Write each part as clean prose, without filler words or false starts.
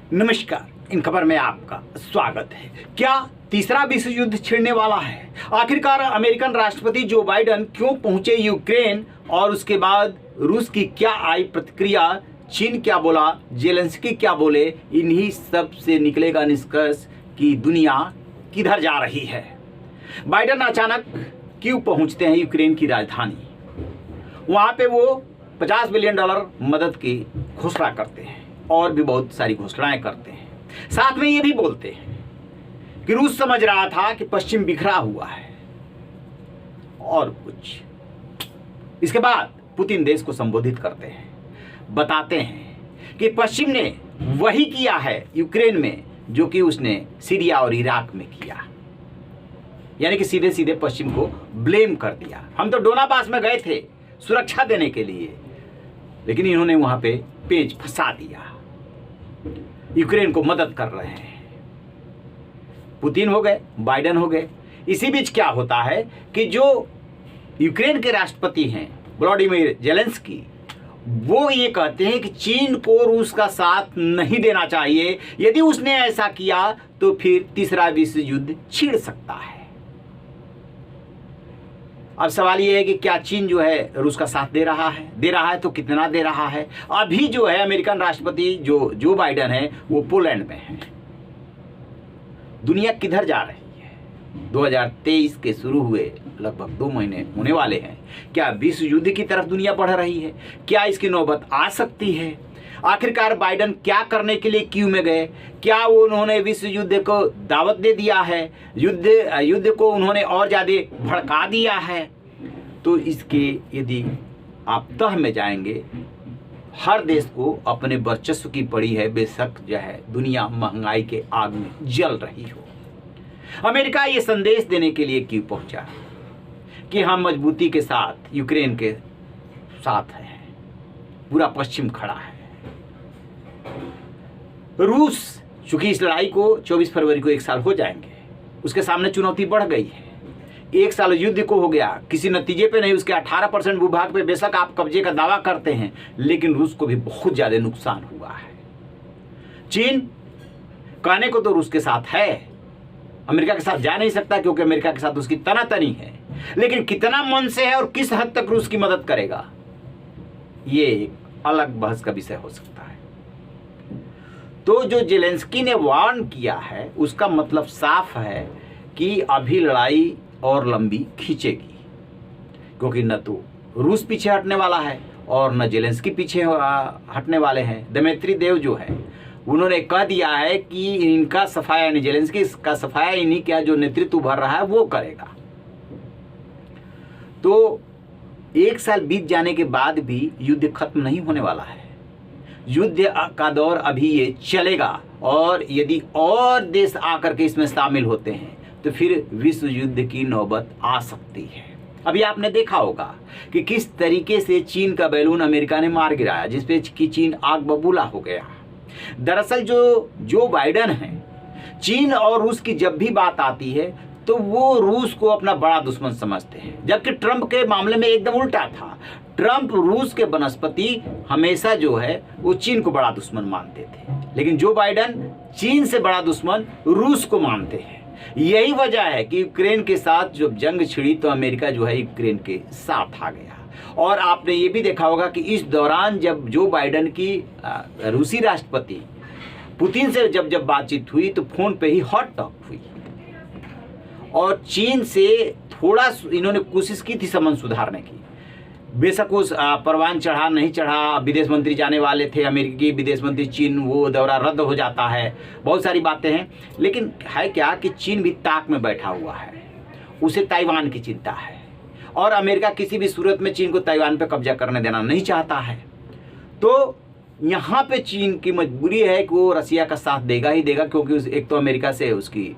नमस्कार, इन खबर में आपका स्वागत है। क्या तीसरा विश्व युद्ध छिड़ने वाला है? आखिरकार अमेरिकन राष्ट्रपति जो बाइडेन क्यों पहुंचे यूक्रेन और उसके बाद रूस की क्या आई प्रतिक्रिया, चीन क्या बोला, जेलेंस्की क्या बोले, इन्हीं सब से निकलेगा निष्कर्ष कि दुनिया किधर जा रही है। बाइडेन अचानक क्यों पहुंचते हैं यूक्रेन की राजधानी? वहां पे वो $50 बिलियन मदद की घोषणा करते हैं और भी बहुत सारी घोषणाएं करते हैं। साथ में ये भी बोलते हैं कि रूस समझ रहा था कि पश्चिम बिखरा हुआ है और कुछ। इसके बाद पुतिन देश को संबोधित करते हैं, बताते हैं कि पश्चिम ने वही किया है यूक्रेन में जो कि उसने सीरिया और इराक में किया। यानी कि सीधे सीधे पश्चिम को ब्लेम कर दिया। हम तो डोनाबास में गए थे सुरक्षा देने के लिए, लेकिन इन्होंने वहां पे पेच फंसा दिया। यूक्रेन को मदद कर रहे हैं। पुतिन हो गए, बाइडेन हो गए। इसी बीच क्या होता है कि जो यूक्रेन के राष्ट्रपति हैं व्लादिमीर जेलेंस्की, वो ये कहते हैं कि चीन को रूस का साथ नहीं देना चाहिए। यदि उसने ऐसा किया तो फिर तीसरा विश्व युद्ध छिड़ सकता है। अब सवाल ये है कि क्या चीन जो है रूस का साथ दे रहा है तो कितना दे रहा है? अभी जो है अमेरिकन राष्ट्रपति जो बाइडेन है वो पोलैंड में है। दुनिया किधर जा रही है? 2023 के शुरू हुए लगभग 2 महीने होने वाले हैं। क्या विश्व युद्ध की तरफ दुनिया बढ़ रही है? क्या इसकी नौबत आ सकती है? आखिरकार बाइडेन क्या करने के लिए क्यू में गए? क्या वो उन्होंने विश्व युद्ध को दावत दे दिया है? युद्ध को उन्होंने और ज़्यादा भड़का दिया है? तो इसके यदि आप तह में जाएंगे, हर देश को अपने वर्चस्व की पड़ी है, बेशक जो है दुनिया महंगाई के आग में जल रही हो। अमेरिका ये संदेश देने के लिए क्यों पहुंचा कि हम मजबूती के साथ यूक्रेन के साथ हैं, पूरा पश्चिम खड़ा है। रूस चूंकि इस लड़ाई को 24 फरवरी को 1 साल हो जाएंगे, उसके सामने चुनौती बढ़ गई है। 1 साल युद्ध को हो गया, किसी नतीजे पे नहीं। उसके 18% भूभाग पे बेशक आप कब्जे का दावा करते हैं, लेकिन रूस को भी बहुत ज्यादा नुकसान हुआ है। चीन कहने को तो रूस के साथ है, अमेरिका के साथ जा नहीं सकता क्योंकि अमेरिका के साथ उसकी तनातनी है, लेकिन कितना मन से है और किस हद तक रूस की मदद करेगा, ये एक अलग बहस का विषय हो सकता है। तो जो जेलेंस्की ने वार्न किया है उसका मतलब साफ है कि अभी लड़ाई और लंबी खींचेगी, क्योंकि न तो रूस पीछे हटने वाला है और न जेलेंस्की पीछे हटने वाले हैं। दमित्री देव जो है उन्होंने कह दिया है कि इनका सफाया, जेलेंस्की का सफाया इन्हीं का जो नेतृत्व भर रहा है वो करेगा। तो 1 साल बीत जाने के बाद भी युद्ध खत्म नहीं होने वाला है। युद्ध का दौर अभी ये चलेगा और यदि और देश आकर के इसमें शामिल होते हैं तो फिर विश्व युद्ध की नौबत आ सकती है। अभी आपने देखा होगा कि किस तरीके से चीन का बैलून अमेरिका ने मार गिराया, जिसपे कि चीन आग बबूला हो गया। दरअसल जो बाइडेन है, चीन और रूस की जब भी बात आती है तो वो रूस को अपना बड़ा दुश्मन समझते हैं, जबकि ट्रंप के मामले में एकदम उल्टा था। ट्रंप रूस के बनस्पति हमेशा जो है वो चीन को बड़ा दुश्मन मानते थे, लेकिन जो बाइडेन चीन से बड़ा दुश्मन रूस को मानते हैं। यही वजह है कि यूक्रेन के साथ जब जंग छिड़ी तो अमेरिका जो है यूक्रेन के साथ आ गया। और आपने ये भी देखा होगा कि इस दौरान जब जो बाइडेन की रूसी राष्ट्रपति पुतिन से जब बातचीत हुई तो फोन पे ही हॉट टॉक हुई और चीन से थोड़ा इन्होंने कोशिश की थी संबंध सुधारने की। बेशक उस परवान चढ़ा नहीं चढ़ा, विदेश मंत्री जाने वाले थे, अमेरिकी विदेश मंत्री चीन, वो दौरा रद्द हो जाता है, बहुत सारी बातें हैं। लेकिन है क्या कि चीन भी ताक में बैठा हुआ है, उसे ताइवान की चिंता है और अमेरिका किसी भी सूरत में चीन को ताइवान पे कब्जा करने देना नहीं चाहता है। तो यहाँ पे चीन की मजबूरी है कि वो रसिया का साथ देगा ही देगा, क्योंकि एक तो अमेरिका से उसके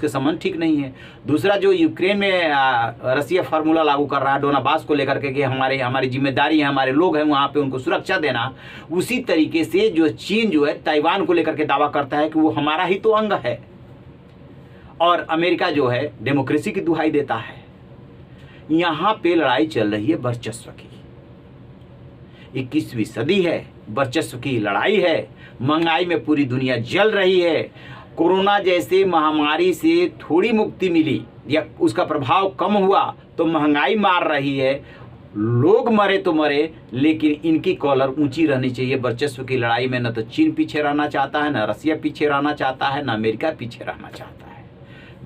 संबंध ठीक नहीं है। दूसरा, जो यूक्रेन में रसिया फार्मूला लागू कर रहा है डोनाबास को लेकर के कि हमारी जिम्मेदारी है, हमारे लोग हैं वहाँ पे उनको सुरक्षा देना, उसी तरीके से जो चीन जो है ताइवान को लेकर के दावा करता है कि वो हमारा ही तो अंग है और अमेरिका जो है डेमोक्रेसी की दुहाई देता है। यहाँ पे लड़ाई चल रही है वर्चस्व की। 21वीं सदी है, वर्चस्व की लड़ाई है, महंगाई में पूरी दुनिया जल रही है। कोरोना जैसे महामारी से थोड़ी मुक्ति मिली या उसका प्रभाव कम हुआ तो महंगाई मार रही है, लोग मरे तो मरे, लेकिन इनकी कॉलर ऊंची रहनी चाहिए। वर्चस्व की लड़ाई में न तो चीन पीछे रहना चाहता है, न रसिया पीछे रहना चाहता है, न अमेरिका पीछे रहना चाहता है।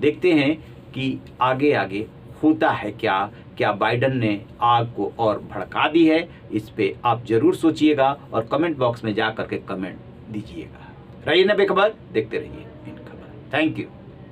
देखते हैं कि आगे आगे होता है क्या बाइडन ने आग को और भड़का दी है। इस पे आप जरूर सोचिएगा और कमेंट बॉक्स में जा करके कमेंट दीजिएगा। रहिए ना बेखबर, देखते रहिए इन खबर। Thank you.